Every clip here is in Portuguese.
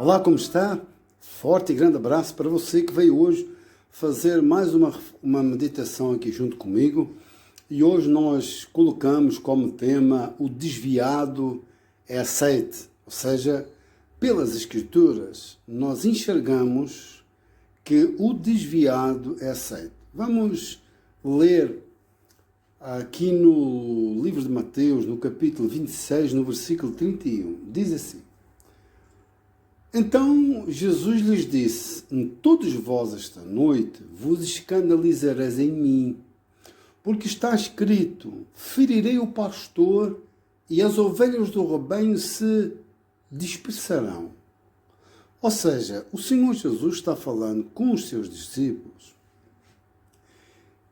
Olá, como está? Forte e grande abraço para você que veio hoje fazer mais uma meditação aqui junto comigo. E hoje nós colocamos como tema o desviado é aceite. Ou seja, pelas Escrituras nós enxergamos que o desviado é aceite. Vamos ler aqui no livro de Mateus, no capítulo 26, no versículo 31. Diz assim: Então Jesus lhes disse: Todos vós esta noite vos escandalizareis em mim, porque está escrito: ferirei o pastor e as ovelhas do rebanho se dispersarão. Ou seja, o Senhor Jesus está falando com os seus discípulos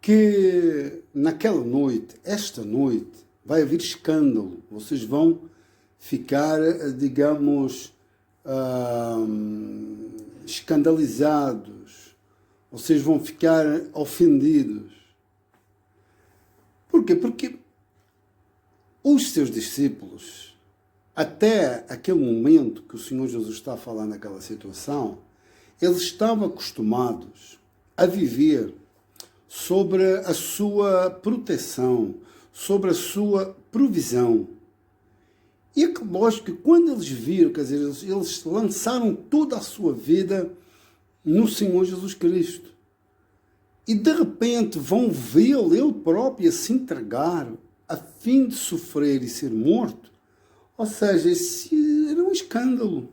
que naquela noite, esta noite, vai haver escândalo. Vocês vão ficar, digamos, escandalizados. Vocês vão ficar ofendidos. Por quê? Porque os seus discípulos, até aquele momento que o Senhor Jesus está falando naquela situação, eles estavam acostumados a viver sobre a sua proteção, sobre a sua provisão. E é lógico que quando eles viram, quer dizer, eles lançaram toda a sua vida no Senhor Jesus Cristo. E de repente vão vê-lo, ele próprio, a se entregar a fim de sofrer e ser morto. Ou seja, esse era um escândalo.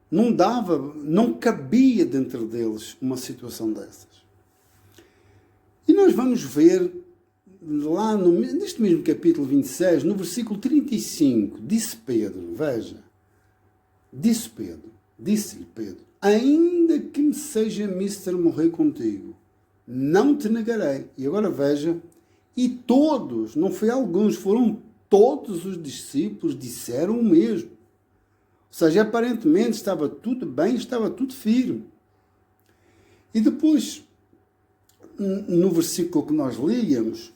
Não cabia dentro deles uma situação dessas. E nós vamos ver lá neste mesmo capítulo 26, no versículo 35, disse Pedro, veja, disse-lhe Pedro: ainda que me seja mister morrer contigo, não te negarei. E agora veja, e todos, não foi alguns, foram todos os discípulos, disseram o mesmo. Ou seja, aparentemente estava tudo bem, estava tudo firme. E depois, no versículo que nós líamos,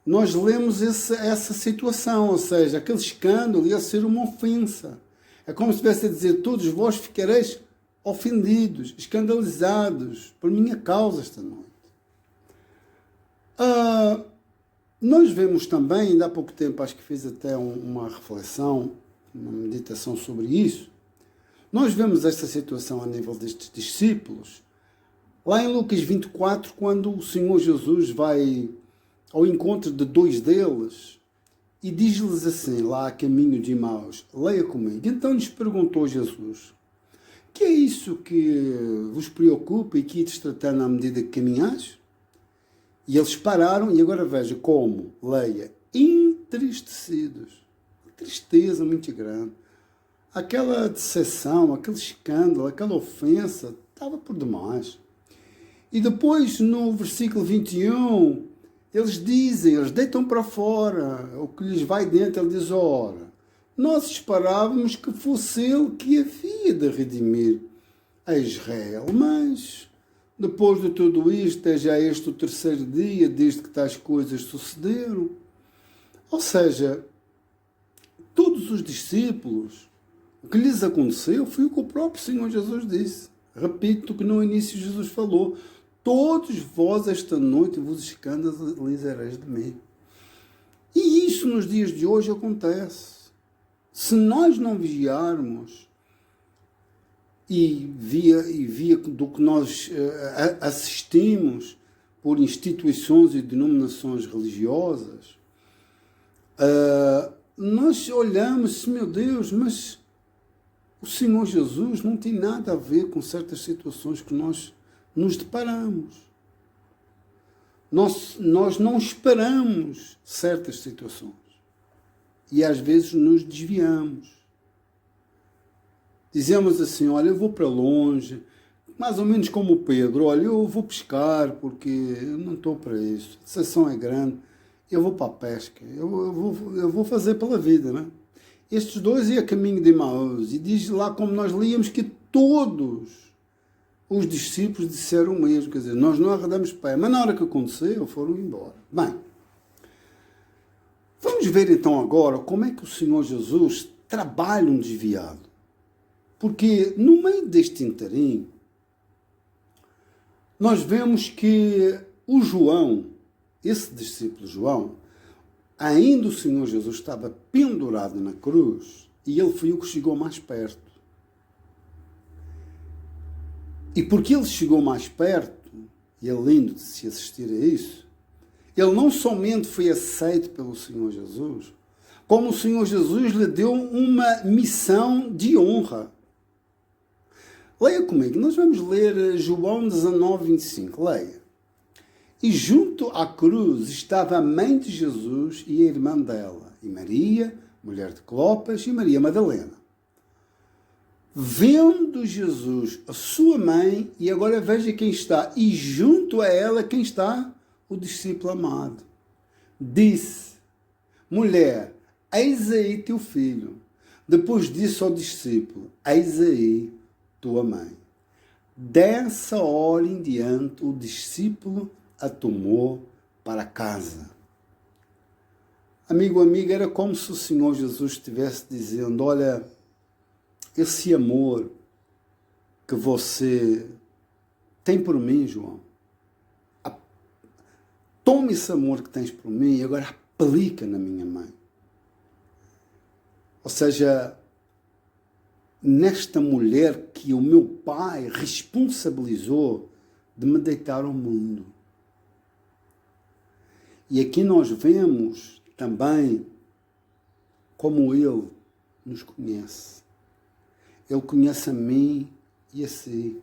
nós lemos essa situação, ou seja, aquele escândalo ia ser uma ofensa. É como se estivesse a dizer: todos vós ficareis ofendidos, escandalizados por minha causa esta noite. Nós vemos também, ainda há pouco tempo, acho que fiz até uma reflexão, uma meditação sobre isso, nós vemos esta situação a nível destes discípulos, lá em Lucas 24, quando o Senhor Jesus vai ao encontro de dois deles e diz-lhes assim, lá a caminho de Emaús, leia comigo. Então lhes perguntou Jesus: que é isso que vos preocupa e que ides tratando à medida que caminhais? E eles pararam, e agora veja como, leia, entristecidos. Tristeza muito grande. Aquela decepção, aquele escândalo, aquela ofensa, estava por demais. E depois, no versículo 21, eles deitam para fora o que lhes vai dentro. Ele diz: ora, nós esperávamos que fosse ele que havia de redimir a Israel, mas depois de tudo isto, é já este o terceiro dia desde que tais coisas sucederam. Ou seja, todos os discípulos, o que lhes aconteceu foi o que o próprio Senhor Jesus disse. Repito o que no início Jesus falou: todos vós esta noite vos escandalizareis de mim. E isso nos dias de hoje acontece. Se nós não vigiarmos e via do que nós assistimos por instituições e denominações religiosas, nós olhamos, meu Deus, mas o Senhor Jesus não tem nada a ver com certas situações que nós nos deparamos. Nós não esperamos certas situações e às vezes nos desviamos. Dizemos assim: olha, eu vou para longe, mais ou menos como o Pedro: olha, eu vou pescar porque eu não estou para isso, a sessão é grande, eu vou para a pesca, eu vou fazer pela vida, né? Estes dois iam a caminho de Emaús, e diz lá, como nós líamos, que todos os discípulos disseram o mesmo, quer dizer, nós não arredamos pé, mas na hora que aconteceu, foram embora. Bem, vamos ver então agora como é que o Senhor Jesus trabalha um desviado. Porque no meio deste interim, nós vemos que o João, esse discípulo João, ainda o Senhor Jesus estava pendurado na cruz e ele foi o que chegou mais perto. E porque ele chegou mais perto, e é lindo de se assistir a isso, ele não somente foi aceito pelo Senhor Jesus, como o Senhor Jesus lhe deu uma missão de honra. Leia comigo, nós vamos ler João 19, 25, leia. E junto à cruz estava a mãe de Jesus e a irmã dela, e Maria, mulher de Clopas, e Maria Madalena. Vendo Jesus a sua mãe, e agora veja quem está, e junto a ela quem está? O discípulo amado. Disse, mulher, eis aí teu filho. Depois disse ao discípulo, eis aí tua mãe. Dessa hora em diante, o discípulo a tomou para casa. Amigo, amiga, era como se o Senhor Jesus estivesse dizendo, olha, esse amor que você tem por mim, João, toma esse amor que tens por mim e agora aplica na minha mãe. Ou seja, nesta mulher que o meu pai responsabilizou de me deitar ao mundo. E aqui nós vemos também como ele nos conhece. Ele conhece a mim e a si.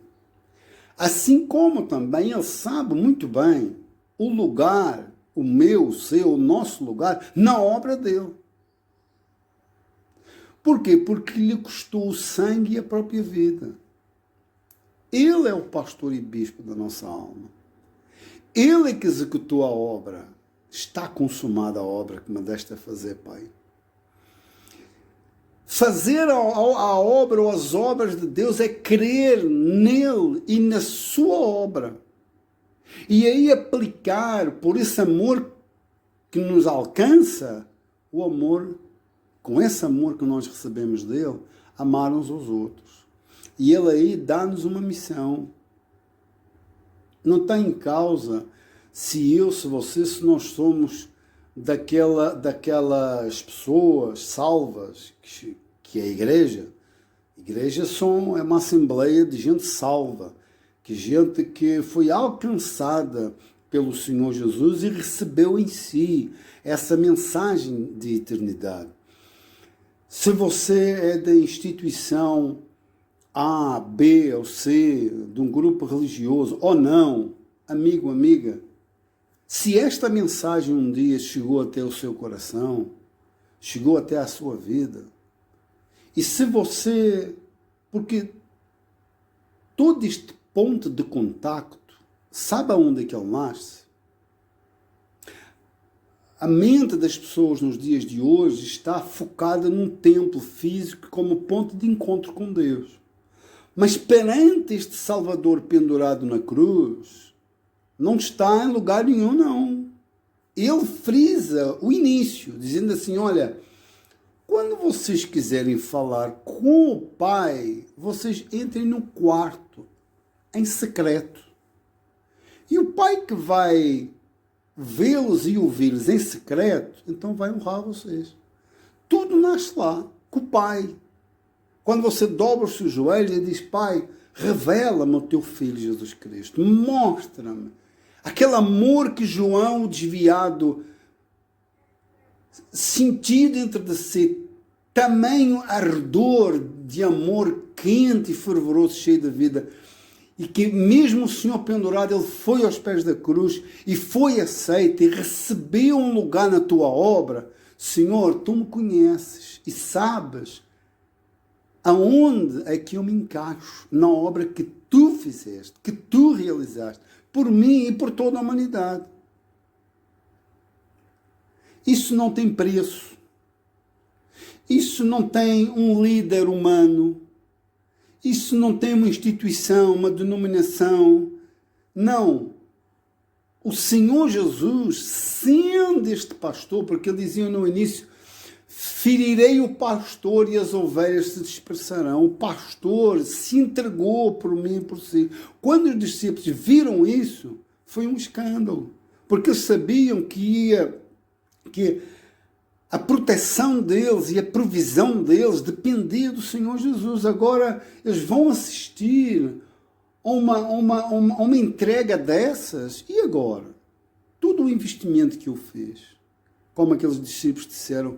Assim como também ele sabe muito bem o lugar, o meu, o seu, o nosso lugar, na obra dele. Por quê? Porque lhe custou o sangue e a própria vida. Ele é o pastor e bispo da nossa alma. Ele é que executou a obra. Está consumada a obra que me deste a fazer, Pai. Fazer a obra ou as obras de Deus é crer nele e na sua obra. E aí aplicar por esse amor que nos alcança, o amor, com esse amor que nós recebemos dele, amar uns aos outros. E ele aí dá-nos uma missão. Não está em causa se eu, se você, se nós somos daquelas pessoas salvas que é a igreja. A igreja é uma assembleia de gente salva, que gente que foi alcançada pelo Senhor Jesus e recebeu em si essa mensagem de eternidade. Se você é da instituição A, B ou C, de um grupo religioso ou não, amigo, amiga, se esta mensagem um dia chegou até o seu coração, chegou até a sua vida, e se você, porque todo este ponto de contacto, sabe aonde é que ele nasce? A mente das pessoas nos dias de hoje está focada num templo físico como ponto de encontro com Deus. Mas perante este Salvador pendurado na cruz, não está em lugar nenhum, não. Ele frisa o início, dizendo assim, olha, quando vocês quiserem falar com o Pai, vocês entrem no quarto, em secreto. E o Pai que vai vê-los e ouvi-los em secreto, então vai honrar vocês. Tudo nasce lá, com o Pai. Quando você dobra os seus joelhos e diz, Pai, revela-me o teu Filho Jesus Cristo, mostra-me. Aquele amor que João, o desviado, sentiu dentro de si, tamanho ardor de amor quente e fervoroso, cheio de vida, e que mesmo o Senhor pendurado, ele foi aos pés da cruz e foi aceito e recebeu um lugar na tua obra. Senhor, tu me conheces e sabes aonde é que eu me encaixo na obra que tu fizeste, que tu realizaste, por mim e por toda a humanidade. Isso não tem preço. Isso não tem um líder humano. Isso não tem uma instituição, uma denominação. Não. O Senhor Jesus, sendo este pastor, porque ele dizia no início, ferirei o pastor e as ovelhas se dispersarão. O pastor se entregou por mim e por si. Quando os discípulos viram isso, foi um escândalo, porque eles sabiam que a proteção deles e a provisão deles dependia do Senhor Jesus. Agora eles vão assistir a uma entrega dessas, e agora? Todo o investimento que eu fiz, como aqueles discípulos disseram,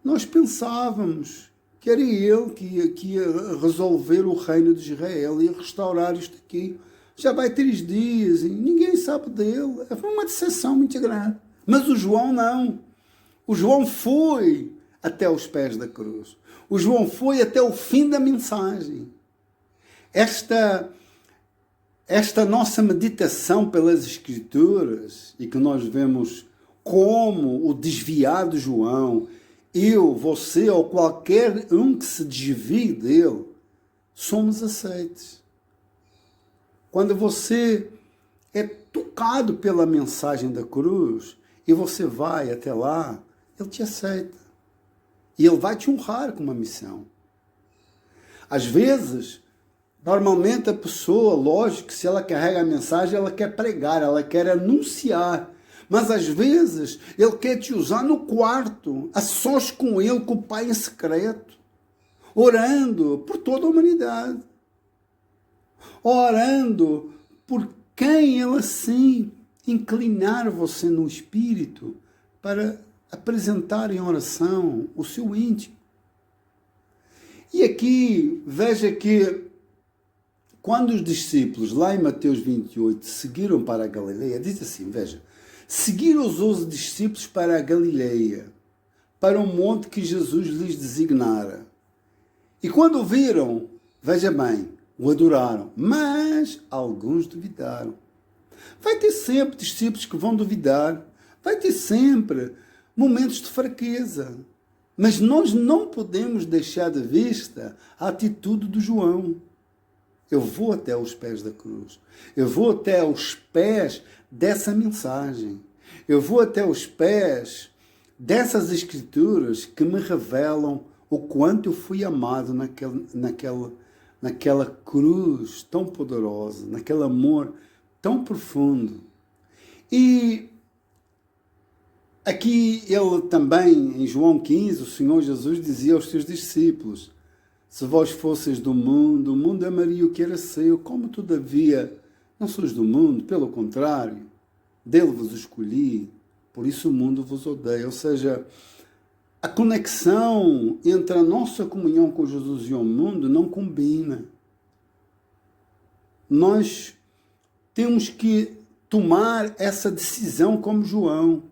nós pensávamos que era ele que ia resolver o reino de Israel, ia restaurar isto aqui. Já vai 3 dias e ninguém sabe dele. Foi uma decepção muito grande. Mas o João não. O João foi até os pés da cruz. O João foi até o fim da mensagem. Esta nossa meditação pelas Escrituras, e que nós vemos como o desviado João, eu, você ou qualquer um que se desvie dele, somos aceites. Quando você é tocado pela mensagem da cruz e você vai até lá, ele te aceita. E ele vai te honrar com uma missão. Às vezes, normalmente a pessoa, lógico, se ela carrega a mensagem, ela quer pregar, ela quer anunciar. Mas às vezes ele quer te usar no quarto, a sós com ele, com o Pai em secreto, orando por toda a humanidade. Orando por quem ele assim inclinar você no espírito para apresentar em oração o seu íntimo. E aqui, veja que quando os discípulos, lá em Mateus 28, seguiram para a Galileia, diz assim, veja, seguiram os 11 discípulos para a Galileia, para o monte que Jesus lhes designara. E quando o viram, veja bem, o adoraram, mas alguns duvidaram. Vai ter sempre discípulos que vão duvidar, vai ter sempre momentos de fraqueza, mas nós não podemos deixar de vista a atitude do João. Eu vou até os pés da cruz, eu vou até os pés dessa mensagem, eu vou até os pés dessas Escrituras que me revelam o quanto eu fui amado naquela cruz tão poderosa, naquele amor tão profundo. E aqui ele também, em João 15, o Senhor Jesus dizia aos seus discípulos, se vós fosseis do mundo, o mundo amaria o que era seu, como todavia não sois do mundo, pelo contrário, dele vos escolhi, por isso o mundo vos odeia. Ou seja, a conexão entre a nossa comunhão com Jesus e o mundo não combina. Nós temos que tomar essa decisão como João.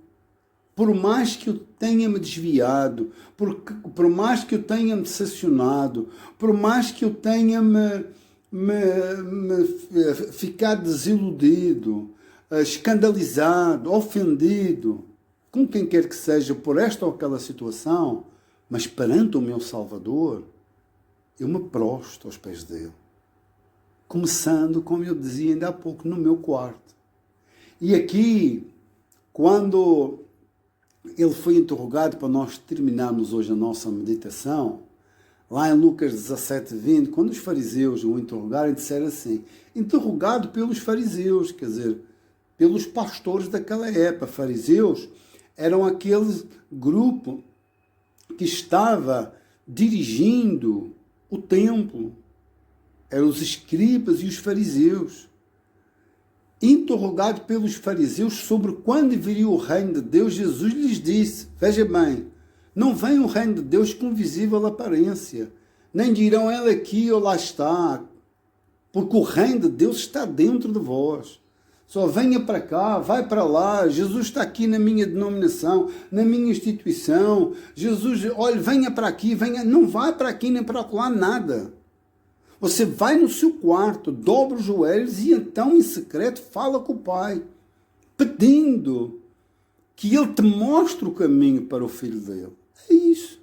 Por mais que eu tenha me desviado, por mais que eu tenha me decepcionado, por mais que eu tenha me ficado desiludido, escandalizado, ofendido, com quem quer que seja por esta ou aquela situação, mas perante o meu Salvador, eu me prostro aos pés dele. Começando, como eu dizia ainda há pouco, no meu quarto. E aqui, quando ele foi interrogado, para nós terminarmos hoje a nossa meditação, lá em Lucas 17:20, quando os fariseus o interrogaram, disseram assim, interrogado pelos fariseus, quer dizer, pelos pastores daquela época. Fariseus eram aquele grupo que estava dirigindo o templo, eram os escribas e os fariseus. Interrogado pelos fariseus sobre quando viria o reino de Deus, Jesus lhes disse, veja bem, não vem o reino de Deus com visível aparência, nem dirão ela aqui ou lá está, porque o reino de Deus está dentro de vós. Só venha para cá, vai para lá, Jesus está aqui na minha denominação, na minha instituição, Jesus, olha, venha para aqui, venha, não vai para aqui nem para lá, nada. Você vai no seu quarto, dobra os joelhos e então, em secreto, fala com o Pai, pedindo que Ele te mostre o caminho para o Filho dele. É isso.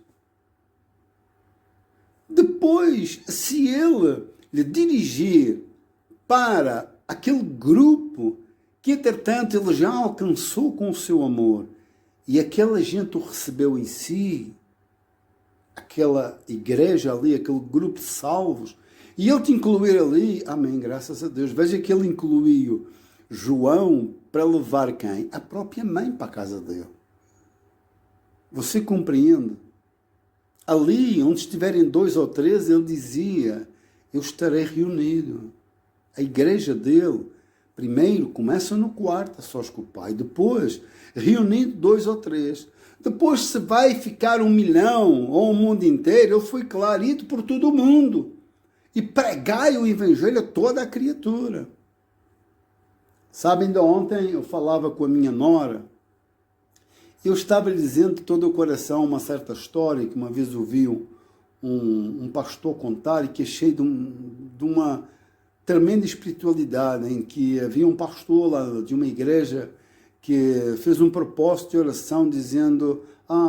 Depois, se Ele lhe dirigir para aquele grupo que, entretanto, Ele já alcançou com o seu amor e aquela gente o recebeu em si, aquela igreja ali, aquele grupo de salvos, e ele te incluir ali, amém, graças a Deus. Veja que ele incluiu João para levar quem? A própria mãe para a casa dele. Você compreende? Ali, onde estiverem 2 ou 3, ele dizia, eu estarei reunido. A igreja dele, primeiro, começa no quarto, a sós com o Pai. Depois, reunido 2 ou 3. Depois, se vai ficar 1 milhão ou o mundo inteiro, ele foi claro, ido por todo o mundo. E pregai o evangelho a toda a criatura. Sabe, ainda ontem eu falava com a minha nora, eu estava lhe dizendo de todo o coração uma certa história que uma vez ouvi um pastor contar e que achei de uma tremenda espiritualidade, em que havia um pastor lá de uma igreja que fez um propósito de oração dizendo,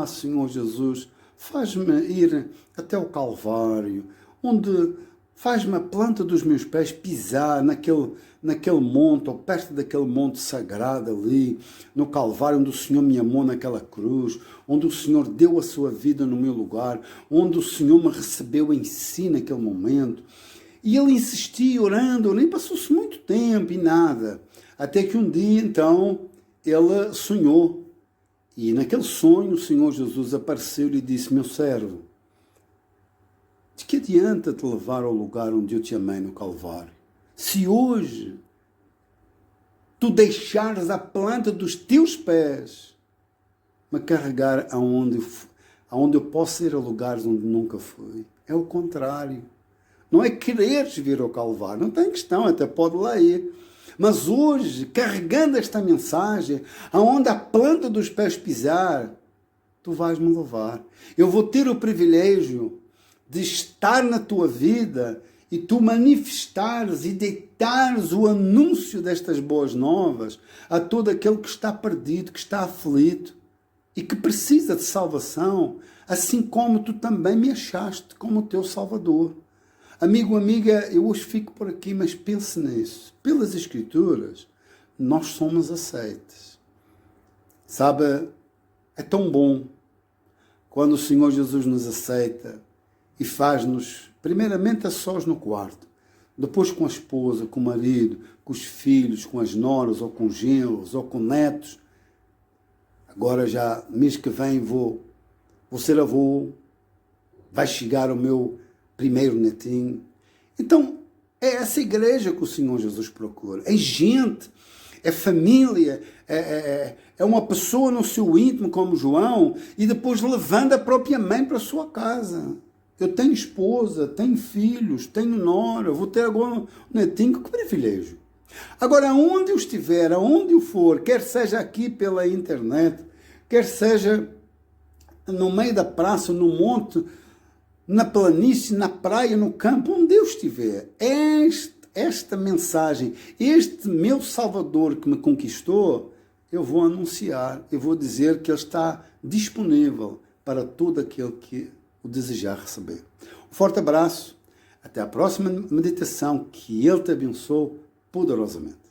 Senhor Jesus, faz-me ir até o Calvário, onde faz-me a planta dos meus pés pisar naquele monte, ou perto daquele monte sagrado ali, no Calvário, onde o Senhor me amou naquela cruz, onde o Senhor deu a sua vida no meu lugar, onde o Senhor me recebeu em si naquele momento. E ele insistia orando, nem passou-se muito tempo e nada. Até que um dia, então, ele sonhou. E naquele sonho, o Senhor Jesus apareceu e disse, meu servo, de que adianta te levar ao lugar onde eu te amei no Calvário? Se hoje tu deixares a planta dos teus pés me carregar aonde eu posso ir a lugares onde nunca fui. É o contrário. Não é quereres vir ao Calvário, não tem questão, até pode lá ir. Mas hoje, carregando esta mensagem, aonde a planta dos pés pisar, tu vais me levar. Eu vou ter o privilégio de estar na tua vida e tu manifestares e deitares o anúncio destas boas novas a todo aquele que está perdido, que está aflito e que precisa de salvação, assim como tu também me achaste como teu Salvador. Amigo, amiga, eu hoje fico por aqui, mas pense nisso. Pelas Escrituras, nós somos aceites. Sabe, é tão bom quando o Senhor Jesus nos aceita e faz-nos, primeiramente, a sós no quarto, depois com a esposa, com o marido, com os filhos, com as noras, ou com genros, ou com netos. Agora já, mês que vem, vou ser avô, vai chegar o meu primeiro netinho. Então, é essa igreja que o Senhor Jesus procura. É gente, é família, é uma pessoa no seu íntimo, como João, e depois levando a própria mãe para a sua casa. Eu tenho esposa, tenho filhos, tenho nora, vou ter agora um netinho, que privilégio. Agora, aonde eu estiver, aonde eu for, quer seja aqui pela internet, quer seja no meio da praça, no monte, na planície, na praia, no campo, onde eu estiver, esta mensagem, este meu Salvador que me conquistou, eu vou anunciar, eu vou dizer que ele está disponível para todo aquele que o desejar receber. Um forte abraço, até a próxima meditação, que ele te abençoe poderosamente.